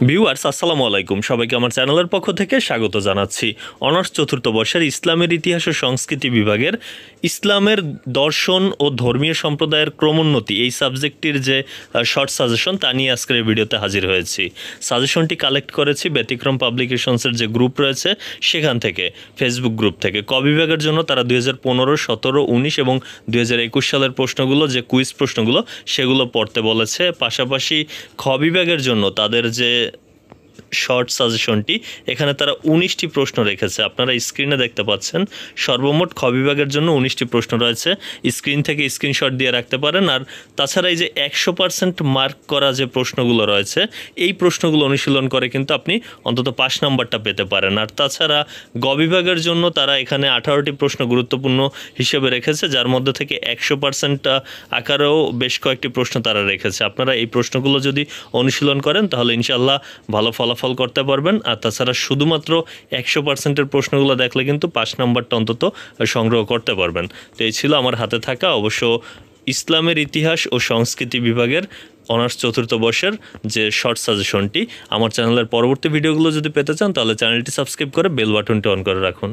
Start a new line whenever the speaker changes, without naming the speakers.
Viewers আসসালামু আলাইকুম, সবাইকে আমার চ্যানেলের পক্ষ থেকে স্বাগত জানাচ্ছি। অনার্স চতুর্থ বর্ষের ইসলামের ইতিহাস ও সংস্কৃতি বিভাগের ইসলামের দর্শন ও ধর্মীয় সম্প্রদায়ের ক্রমোন্নতি এই সাবজেক্টটির যে শর্ট সাজেশন তা নিয়ে আজকের এই ভিডিওতে হাজির হয়েছি। সাজেশনটি কালেক্ট করেছি ব্যতিক্রম পাবলিকেশনসের যে গ্রুপ রয়েছে সেখান থেকে, ফেসবুক গ্রুপ থেকে। ক বিভাগের জন্য তারা 2015, 17, 19 এবং 2021 সালের প্রশ্নগুলো, যে কুইজ প্রশ্নগুলো সেগুলো পড়তে বলেছে। পাশাপাশি খ বিভাগের জন্য তাদের যে শর্ট সাজেশনটি, এখানে তারা 19টি প্রশ্ন রেখেছে। আপনারা স্ক্রিনে দেখতে পাচ্ছেন সর্বমোট খ বিভাগের জন্য 19টি প্রশ্ন রয়েছে। স্ক্রিন থেকে স্ক্রিনশট দিয়ে রাখতে পারেন। আর তাছাড়া এই যে 100% মার্ক করা যে প্রশ্নগুলো রয়েছে, এই প্রশ্নগুলো অনুশীলন করে কিন্তু আপনি অন্তত 5 নাম্বারটা পেতে পারেন। আর তাছাড়া গ বিভাগের জন্য তারা এখানে 18টি প্রশ্ন গুরুত্বপূর্ণ হিসেবে রেখেছে, যার মধ্যে থেকে 100% আকারেও বেশ কয়েকটি প্রশ্ন তারা রেখেছে। আপনারা এই প্রশ্নগুলো যদি অনুশীলন করেন তাহলে ইনশাআল্লাহ ভালো ফলাফল করতে পারবেন। আর তাছাড়া শুধুমাত্র 100%-এর প্রশ্নগুলো দেখলে কিন্তু 5 নাম্বারটা অন্তত সংগ্রহ করতে পারবেন। তো এই ছিল আমার হাতে থাকা অবশ্য ইসলামের ইতিহাস ও সংস্কৃতি বিভাগের অনার্স চতুর্থ বর্ষের যে শর্ট সাজেশনটি। আমার চ্যানেলের পরবর্তী ভিডিওগুলো যদি পেতে চান তাহলে চ্যানেলটি সাবস্ক্রাইব করে বেল বাটনটি অন করে রাখুন।